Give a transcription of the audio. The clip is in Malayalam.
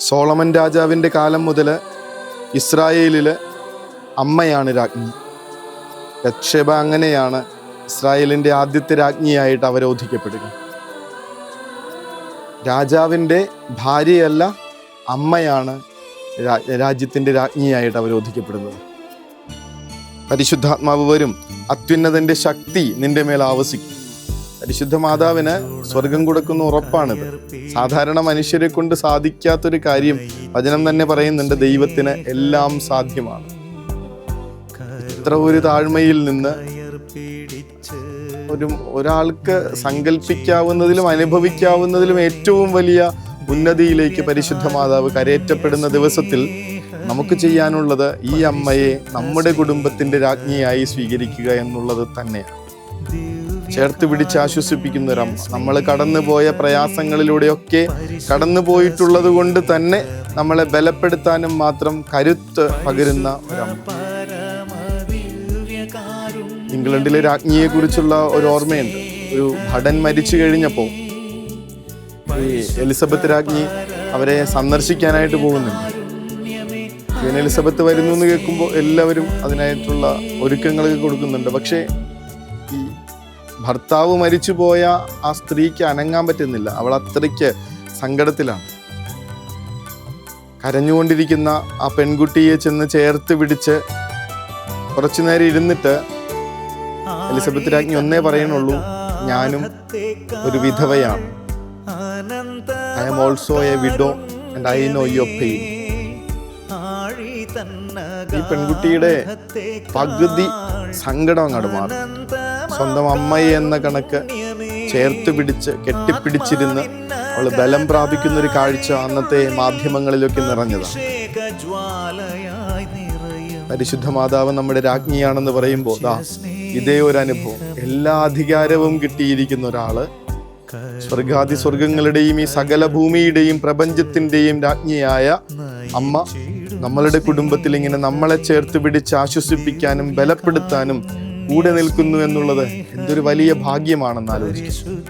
സോളമൻ രാജാവിൻ്റെ കാലം മുതൽ ഇസ്രായേലിൽ അമ്മയാണ് രാജ്ഞി. ബത്ശേബ അങ്ങനെയാണ് ഇസ്രായേലിൻ്റെ ആദ്യത്തെ രാജ്ഞിയായിട്ട് അവരോധിക്കപ്പെടുക. രാജാവിൻ്റെ ഭാര്യയല്ല, അമ്മയാണ് രാജ്യത്തിൻ്റെ രാജ്ഞിയായിട്ട് അവരോധിക്കപ്പെടുന്നത്. പരിശുദ്ധാത്മാവ് വരും, അത്യുന്നതൻ്റെ ശക്തി നിന്റെ മേൽ ആവസിക്കും. പരിശുദ്ധ മാതാവിന് സ്വർഗം കൊടുക്കുന്ന ഉറപ്പാണിത്. സാധാരണ മനുഷ്യരെ കൊണ്ട് സാധിക്കാത്തൊരു കാര്യം വചനം തന്നെ പറയുന്നുണ്ട്, ദൈവത്തിന് എല്ലാം സാധ്യമാണ്. ഇത്ര ഒരു താഴ്മയിൽ നിന്ന് ഒരാൾക്ക് സങ്കല്പിക്കാവുന്നതിലും അനുഭവിക്കാവുന്നതിലും ഏറ്റവും വലിയ ഉന്നതിയിലേക്ക് പരിശുദ്ധ മാതാവ് കരയേറ്റപ്പെടുന്ന ദിവസത്തിൽ നമുക്ക് ചെയ്യാനുള്ളത് ഈ അമ്മയെ നമ്മുടെ കുടുംബത്തിൻ്റെ രാജ്ഞിയായി സ്വീകരിക്കുക എന്നുള്ളത് തന്നെയാണ്. ചേർത്ത് പിടിച്ച് ആശ്വസിപ്പിക്കുന്ന ഒരമ്മ, നമ്മൾ കടന്നുപോയ പ്രയാസങ്ങളിലൂടെയൊക്കെ കടന്നു പോയിട്ടുള്ളത് കൊണ്ട് തന്നെ നമ്മളെ ബലപ്പെടുത്താനും മാത്രം കരുത്ത് പകരുന്ന ഒരമ്മ. ഇംഗ്ലണ്ടിലെ രാജ്ഞിയെ കുറിച്ചുള്ള ഒരു ഓർമ്മയുണ്ട്. ഒരു ഭടൻ മരിച്ചു കഴിഞ്ഞപ്പോൾ ഈ എലിസബത്ത് രാജ്ഞി അവരെ സന്ദർശിക്കാനായിട്ട് പോകുന്നുണ്ട്. എലിസബത്ത് വരുന്നു എന്ന് കേൾക്കുമ്പോൾ എല്ലാവരും അതിനായിട്ടുള്ള ഒരുക്കങ്ങളൊക്കെ കൊടുക്കുന്നുണ്ട്. പക്ഷേ ഈ ഭർത്താവ് മരിച്ചു പോയ ആ സ്ത്രീക്ക് അനങ്ങാൻ പറ്റുന്നില്ല. അവൾ അത്രയ്ക്ക് സങ്കടത്തിലാണ്. കരഞ്ഞുകൊണ്ടിരിക്കുന്ന ആ പെൺകുട്ടിയെ ചെന്ന് ചേർത്ത് പിടിച്ച് കുറച്ചു നേരം ഇരുന്നിട്ട് എലിസബത്ത് രാജ്ഞി ഒന്നേ പറയുന്നുള്ളൂ, ഞാനും ഒരു വിധവയാണ്. I am also a widow and I know your pain. ഈ പെൺകുട്ടിയുടെ പകുതി സങ്കടം അങ്ങോട്ട് മാറി. സ്വന്തം അമ്മയെ എന്ന കണക്ക് ചേർത്ത് പിടിച്ച് കെട്ടിപ്പിടിച്ചിരുന്ന് അവള് ബലം പ്രാപിക്കുന്ന ഒരു കാഴ്ച അന്നത്തെ മാധ്യമങ്ങളിലൊക്കെ നിറഞ്ഞതാണ്. പരിശുദ്ധ മാതാവ് നമ്മുടെ രാജ്ഞിയാണെന്ന് പറയുമ്പോൾ ഇതേ ഒരു അനുഭവം. എല്ലാ അധികാരവും കിട്ടിയിരിക്കുന്ന ഒരാള്, സ്വർഗാദി സ്വർഗങ്ങളുടെയും ഈ സകല ഭൂമിയുടെയും പ്രപഞ്ചത്തിന്റെയും രാജ്ഞിയായ അമ്മ നമ്മളുടെ കുടുംബത്തിൽ ഇങ്ങനെ നമ്മളെ ചേർത്ത് പിടിച്ച് ആശ്വസിപ്പിക്കാനും ബലപ്പെടുത്താനും കൂടെ നിൽക്കുന്നു എന്നുള്ളത് എന്തൊരു വലിയ ഭാഗ്യമാണെന്ന് ആലോചിക്കുന്നു.